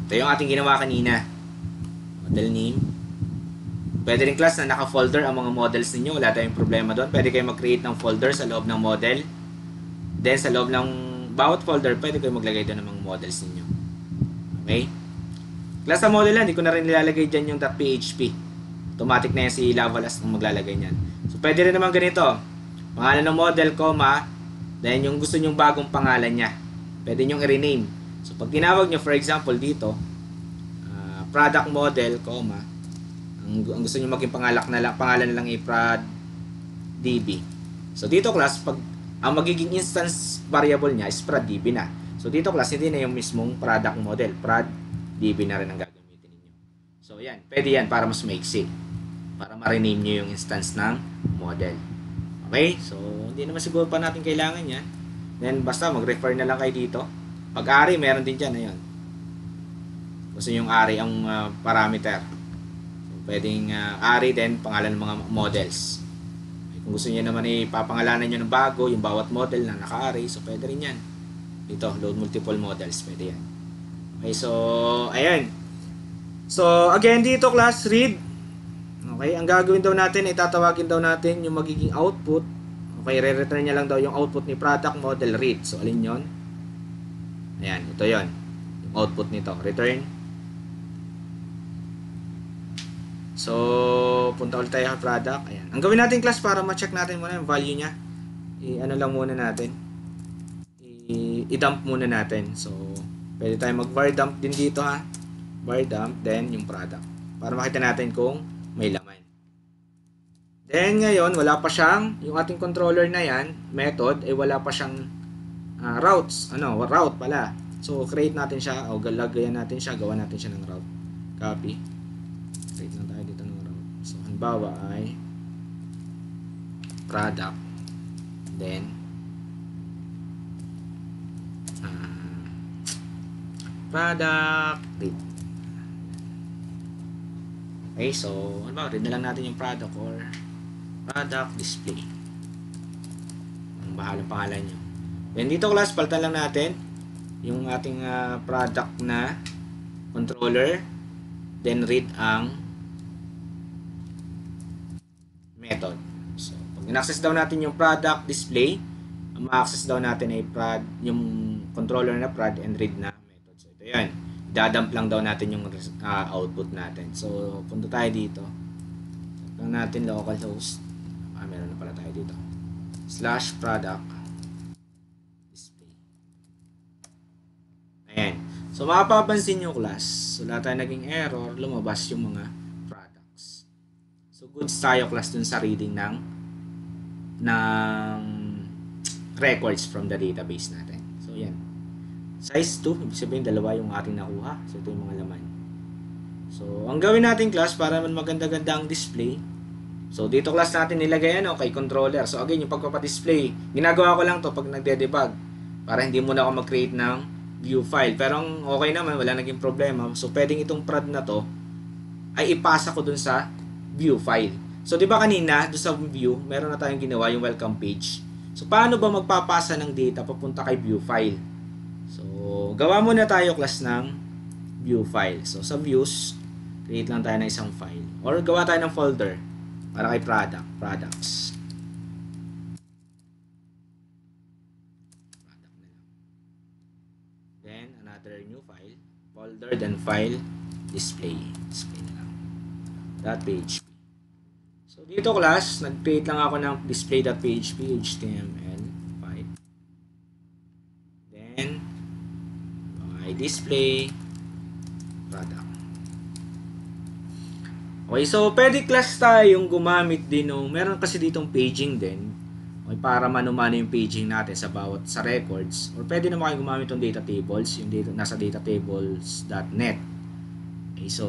Ito yung ating ginawa kanina. Model name. Pwede rin class na naka-folder ang mga models ninyo. Wala tayong problema doon. Pwede kayo mag-create ng folder sa loob ng model. Then sa loob ng bawat folder, pwede kayo maglagay doon ng mga models ninyo. Okay? Class sa model lang, hindi ko na rin nilalagay dyan yung .php. Automatic na yan si Lavalas ang maglalagay niyan. So pwede rin naman ganito. Pangalan ng model, comma, then yung gusto nyong bagong pangalan niya. Pwede nyong i-rename. So, pag tinawag nyo, for example, dito, product model, comma, ang gusto nyo maging pangalan na lang i-prod DB. So, dito class, pag ang magiging instance variable niya is prod DB na. So, dito class, hindi na yung mismong product model. Prod DB na rin ang gagamitin niyo. So, yan. Pwede yan para mas maiksi. Para ma-rename nyo yung instance ng model. Okay? So, hindi naman siguro pa natin kailangan yan. Then, basta mag-refer na lang kayo dito. Pag array, meron din dyan. Ayun. Gusto yung array ang parameter. So, pwedeng array din, pangalan ng mga models. Okay, kung gusto niyo naman ipapangalanan nyo ng bago, yung bawat model na naka-array, so pwede rin yan. Dito, load multiple models. Pwede yan. Okay, so, ayan. So, again, dito class, read. Okay, ang gagawin daw natin, itatawagin daw natin yung magiging output. Okay, re-return niya lang daw yung output ni product model read. So, alin yon? Ayan, ito yon. Yung output nito, return. So, punta ulit tayo sa product. Ayan. Ang gawin natin class para ma-check natin muna yung value niya. Ano lang muna natin. I-dump muna natin. So, pwede tayo mag-var dump din dito ha. Var dump, then yung product. Para makita natin kung may laman. Then ngayon, wala pa siyang, yung ating controller na yan, method, wala pa siyang routes. Route pala. So, create natin siya, o lagayan natin siya, gawa natin siya ng route. Copy. Create lang tayo dito ng route. So, halimbawa ay product, then product read. Okay, so ano ba, read na lang natin yung product or product display. Ang bahalang pangalan nyo. Then dito class, palitan lang natin yung ating product na controller, then read ang method. So pag in-access daw natin yung product display, ang ma-access daw natin ay yung controller na prod and read na method. So ito yan, idadump lang daw natin yung output natin. So punta tayo dito, check lang natin localhost, meron na pala tayo dito, /product display. Ayan, so mapapansin nyo class, so lahat tayo naging error, lumabas yung mga products. So goods tayo class dun sa reading ng records from the database natin. So yan, size 2, ibig sabihin dalawa yung ating nakuha. So ito yung mga laman. So ang gawin natin class para man maganda-ganda ang display, so dito class natin nilagay kay controller. So again, yung pagpapadisplay, ginagawa ko lang to pag nagde-debug para hindi muna ako mag-create ng view file. Pero okay naman, wala naging problema. So pwedeng itong prod na to ay ipasa ko dun sa view file. So di ba kanina doon sa view, meron na tayong ginawa yung welcome page. So paano ba magpapasa ng data papunta kay view file? So gawa muna tayo class ng view file. So sa views, create lang tayo ng isang file or gawa tayo ng folder para kay products. Product na lang. Then another new file, folder, then file, display na lang. .php. So dito class, nag-create lang ako ng display.php HTML5. Then my display product. Okay, so pwede class tayong gumamit din meron kasi ditong paging din. Okay, para mano-mano yung paging natin sa records. Or pwede naman kayo gumamit ng data tables, yung nasa datatables.net. Okay, so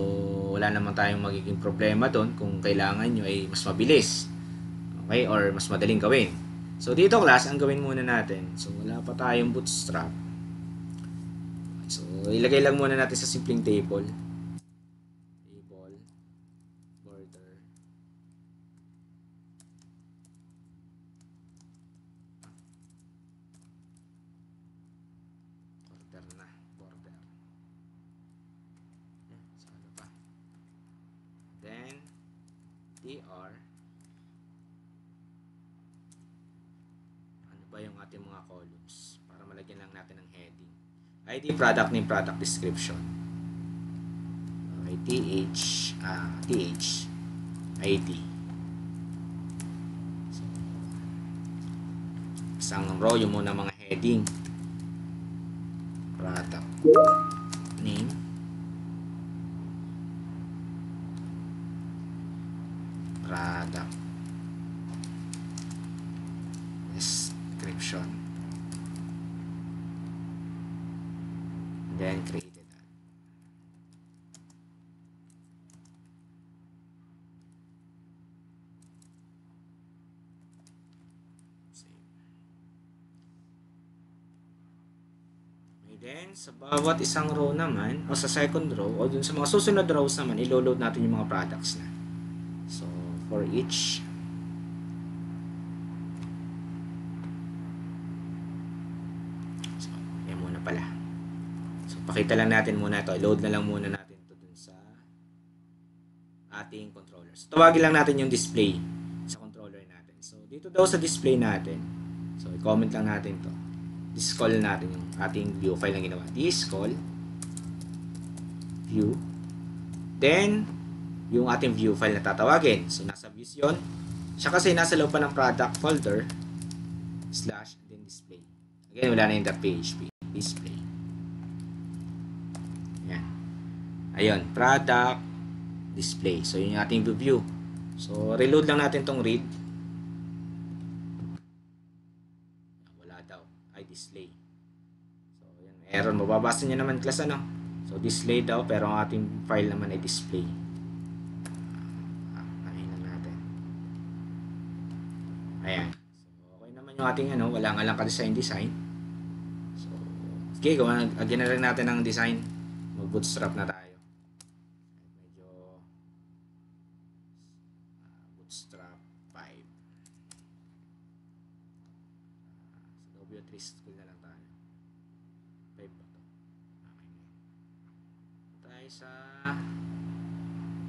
wala naman tayong magiging problema doon kung kailangan nyo ay mas mabilis. Okay, or mas madaling gawin. So dito class, ang gawin muna natin. So wala pa tayong bootstrap. So ilagay lang muna natin sa simpleng table. Border. Then tr, ano ba yung ating mga columns para malagyan lang natin ng heading. ID, product name, product description. Okay, th ID. So, isang row yung muna mga heading. Product name, product description, then created that. Then, sa bawat isang row naman, o sa second row, o dun sa mga susunod rows naman, ilo-load natin yung mga products na. So, for each, so, yan muna pala. So, pakita lang natin muna ito. I-load na lang muna natin ito dun sa ating controller. So, tawagin lang natin yung display sa controller natin. So, dito daw sa display natin, so, i-comment lang natin to. Discall natin yung ating view file na ginawa. Discall view, then yung ating view file na tatawagin. So nasa views yun. Siya kasi nasa loob pa ng product folder / and then display. Again, wala na yung .php. Display. Yan. Ayun, product display. So yun yung ating view. So reload lang natin tong read. Display. So, yan. Error. Mababasa nyo naman class So, display daw pero ang ating file naman ay display. Ano lang natin. Ayan. yung ating wala nga lang ka-design. So, okay, again na rin natin ang design. Mag-bootstrap na tayo. Medyo bootstrap 5. So, W3 school na lang tayo. 5 ba to? Okay. Tayo sa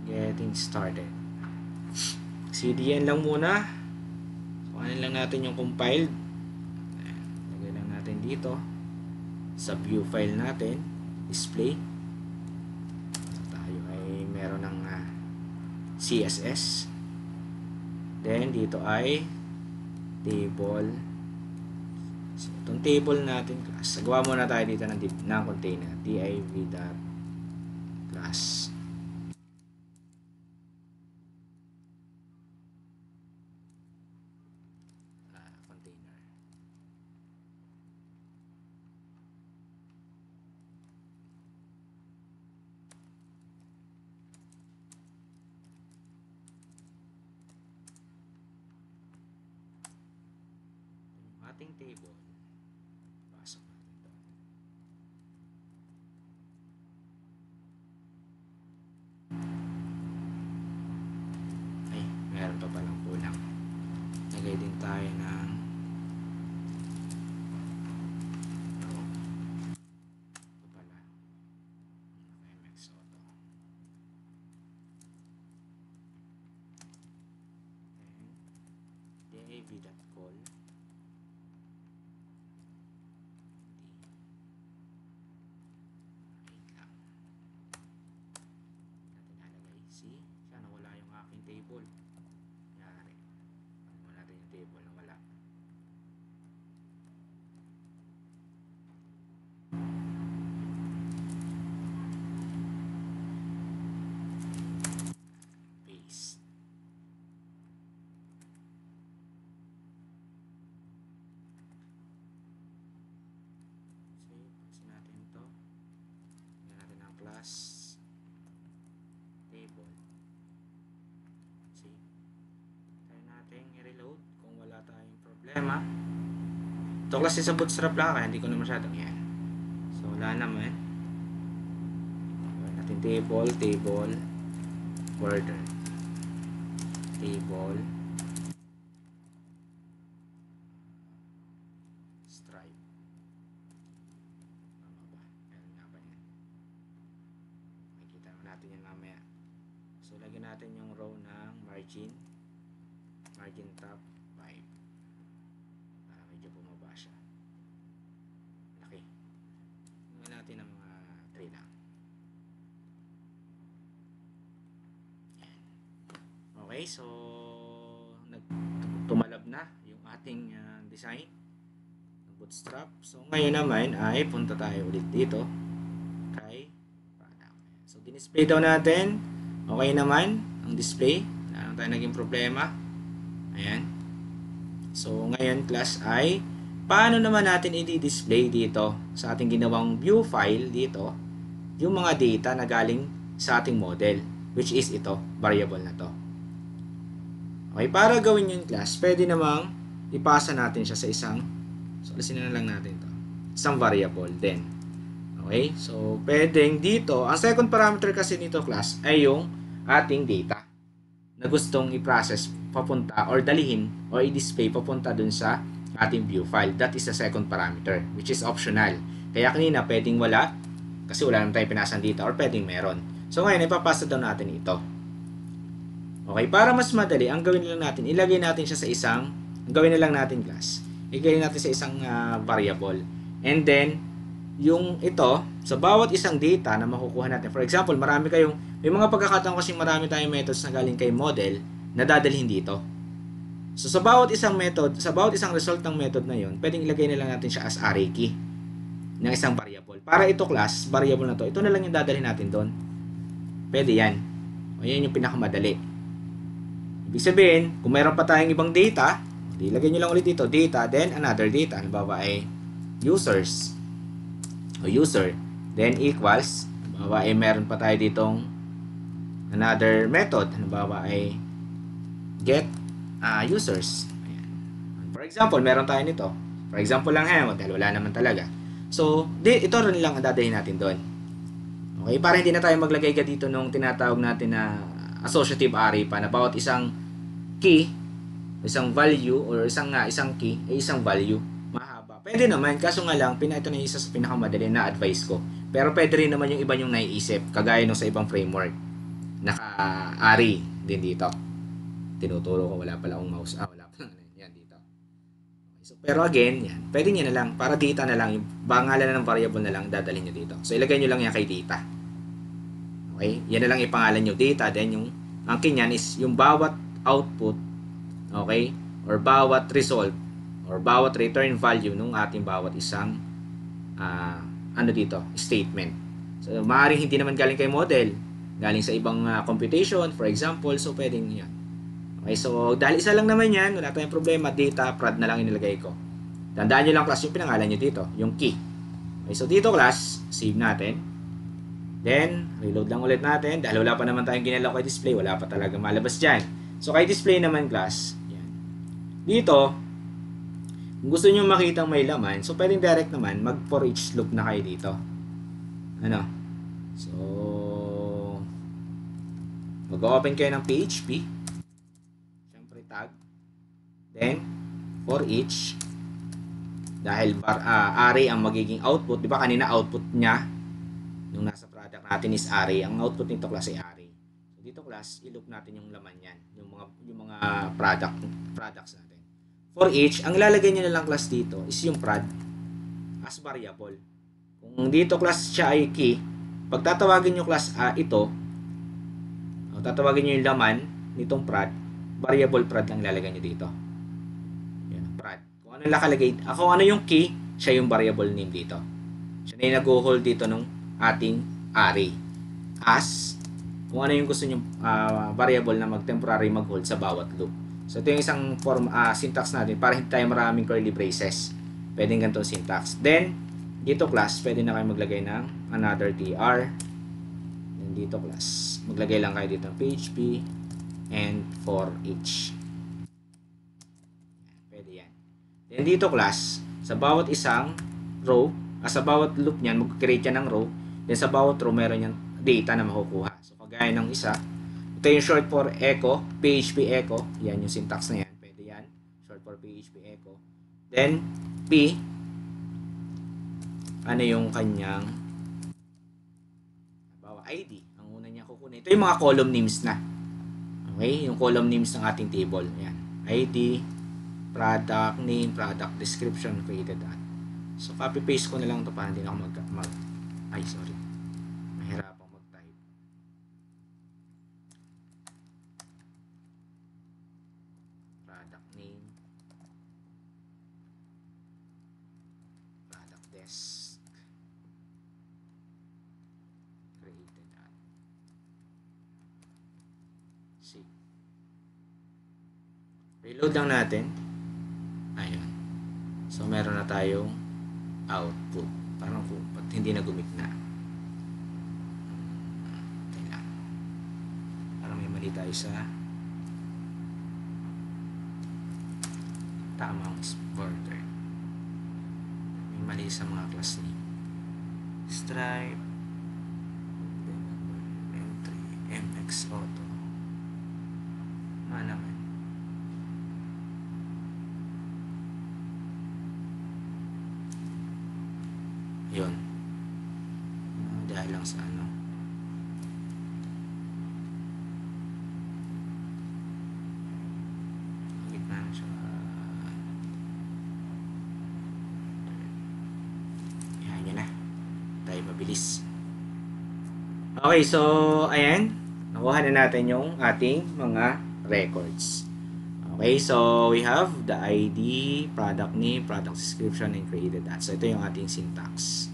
getting started. CDN lang muna. So, ano lang natin yung compiled. Lagay lang natin dito. Sa view file natin. Display. So, tayo ay meron ng CSS. Then, dito ay table. So, itong table natin class. Gawa muna tayo dito ng container. div.class. Ating table, pasok natin ito. Ay, meron pa palang kulang. Lagay din tayo ng ito pala, MX Auto. Then div.call. Sana wala yung aking table. Yari. Ano natin yung table na wala. Paste. Save. Pasin natin ito. Lagyan natin ang class. Table. See? Try natin i-reload kung wala tayong problema. Ito kasi sa bootstrap lang kaya hindi ko na masyadong yan. So wala naman. Gawin natin table, border. Table, stripe. Tama ba? Meron nga ba yan? Makikita natin yan mamaya. So, lagyan natin yung row ng margin top 5 para medyo bumaba siya. Laki. Lagyan natin ng mga 3 lang. Okay, so tumalab na yung ating design ng bootstrap. So, ngayon naman ay punta tayo ulit dito kay product. So, dinisplay daw natin. Okay naman ang display. Wala naman tayo naging problema. Ayan. So, ngayon class ay paano naman natin i-display dito sa ating ginawang view file dito yung mga data na galing sa ating model, which is ito, variable na to. Okay, para gawin yung class, pwede namang ipasa natin siya sa isang, so alisin na lang natin to, isang variable din. Okay, so pwedeng dito, ang second parameter kasi nito class ay yung ating data na gustong i-process papunta or dalihin or i-display papunta dun sa ating view file. That is the second parameter, which is optional. Kaya kanina pwedeng wala kasi wala naman tayong pinasan dito, or pwedeng meron. So ngayon ipapasa daw natin ito. Okay, para mas madali, ang gawin lang natin, ilagay natin siya sa isang, gawin na lang natin class. Ilagay natin sa isang variable. And then, yung ito, sa bawat isang data na makukuha natin. For example, may mga pagkakataon kasi marami tayong methods na galing kay model na dadalhin dito. So, sa bawat isang method, sa bawat isang result ng method na yun, pwedeng ilagay na lang natin siya as array key ng isang variable. Para ito class, variable na to, ito na lang yung dadalhin natin doon. Pwede yan. O yan yung pinakamadali. Ibig sabihin, kung mayroon pa tayong ibang data, ilagay nyo lang ulit dito, data, then another data. Halimbawa ay users o user, then equals, halimbawa ay meron pa tayo ditong another method, halimbawa ay get users. Ayan. For example, meron tayo nito. For example lang dahil wala naman talaga. So, ito rin lang ang dadahin natin doon. Okay, para hindi na tayo maglagay ka dito nung tinatawag natin na associative array pa na bawat isang key, isang value or isang key ay isang value. Mahaba. Pwede naman, kaso nga lang ito na isa sa pinakamadali na advice ko. Pero pwede rin naman yung iba yung naiisip, kagaya nung sa ibang framework. Naka-array din dito. Tinuturo ko, wala pala akong mouse. Wala pala yan dito. Okay, so, pero again, yan. Pwede nyo na lang, para data na lang, yung pangalan na ng variable na lang, dadalhin nyo dito. So, ilagay nyo lang yan kay data. Okay? Yan na lang ipangalan nyo, data. Then, yung ang kinyan is yung bawat output, okay? Or bawat result, or bawat return value nung ating bawat isang dito, statement. So, maaaring hindi naman galing kay model, galing sa ibang computation, for example, so pwedeng yan. Okay, so dahil isa lang naman yan, wala tayong problema, data, prod na lang inilagay ko. Tandaan nyo lang class yung pinangalan nyo dito, yung key. Okay, so dito class, save natin. Then, reload lang ulit natin, dahil wala pa naman tayong ginalaw kay display, wala pa talaga malabas dyan. So kay display naman class, yan. Dito, kung gusto nyo makita may laman, so pwedeng direct naman, mag for each loop na kayo dito. So, mag-open kayo ng PHP. Siyempre tag. Then, for each. Dahil array ang magiging output. Di ba kanina output niya, nung nasa product natin is array. Ang output nito class ay array. So, dito class, i-loop natin yung laman yan. Yung mga products natin. For each, ang ilalagay nyo na lang class dito is yung prod as variable. Kung dito class siya ay key, pag tatawagin nyo class ito, tatawagin nyo yung laman nitong prod, variable prod lang ilalagay nyo dito. Yan, prod. Kung ano nakalagay, kung ano yung key, siya yung variable name dito. Siya na yung nag-hold dito ng ating array. As, kung ano yung gusto nyo variable na mag-temporary mag-hold sa bawat loop. So, ito yung isang syntax natin para hindi tayo maraming curly braces. Pwedeng ganito syntax. Then, dito class, pwede na kayo maglagay ng another tr. Then, dito class, maglagay lang kayo dito ng PHP and for each. Pwede yan. Then, dito class, sa bawat isang row, sa bawat loop niyan, mag-create yan ng row. Then, sa bawat row, meron yan data na makukuha. So, kagaya ng isa, ito yung short for echo, PHP echo. Yan yung syntax na yan. Pwede yan. Short for PHP echo. Then, P, ano yung kanyang ID. Ang una niya kukunin. Ito yung mga column names na. Okay? Yung column names ng ating table. Yan. ID, product name, product description, created at. So, copy-paste ko na lang ito para hindi na ako sorry. Mahirapang mag-type. Product name, product desk, created at. See. Reload lang natin. Ayun. So, meron na tayong output. Parang ba't hindi na gumigna? Kailangan. Parang may mali tayo sa tamang border. May mali sa mga class name. Stripe, M3, MX Auto. Naman. Yun. Dahil lang sa ano. Gitna na siya. Yan yun na. Tayo mabilis. Okay, so ayan. Nakuha na natin yung ating mga records. Okay, so we have the ID, product name, product description, and created at. So, ito yung ating syntax.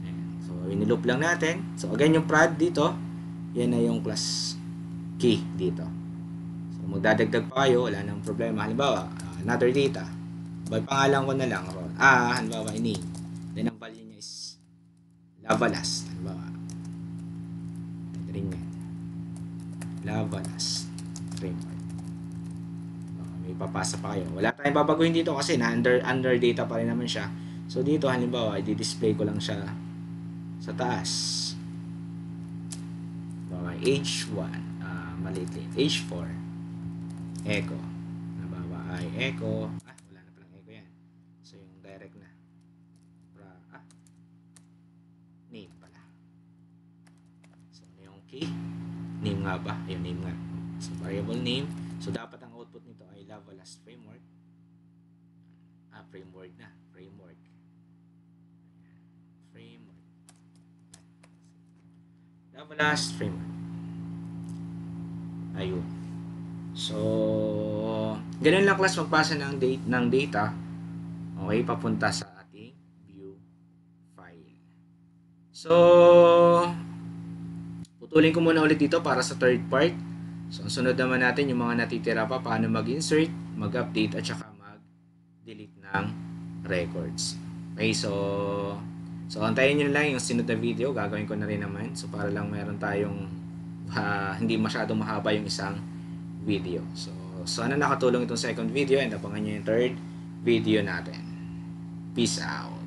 Ayan. So, iniloop lang natin. So, again, yung prod dito, yan na yung class key dito. So, magdadagdag pa kayo, wala nang problema. Halimbawa, another data. By pangalan ko na lang, halimbawa, name. Then, ang value niya is Lavalas. Halimbawa, ito rin yan. Lavalas. Framework. May papasa pa kayo. Wala tayong babaguhin dito kasi na under data pa rin naman siya. So dito halimbawa, i-display ko lang siya sa taas. Age 1, maliit. Age 4, echo. Nababa ay echo. Wala na palang echo yan. So yung direct na. Name pala. So ano yung key? Name nga ba? Ayun, name nga. So variable name. So dapat ang output nito ay Lavalas framework. Framework na. Framework. Lavalas framework. Ayun. So, ganun lang class magpasa ng data. Okay, papunta sa ating view file. So, putulin ko muna ulit dito para sa third part. So, ang sunod naman natin yung mga natitira pa, paano mag-insert, mag-update, at saka mag-delete ng records. Okay, so antayin nyo lang yung sunod na video, gagawin ko na rin naman. So, para lang meron tayong hindi masyadong mahaba yung isang video. So, sana nakatulong itong second video and abangan nyo yung third video natin. Peace out!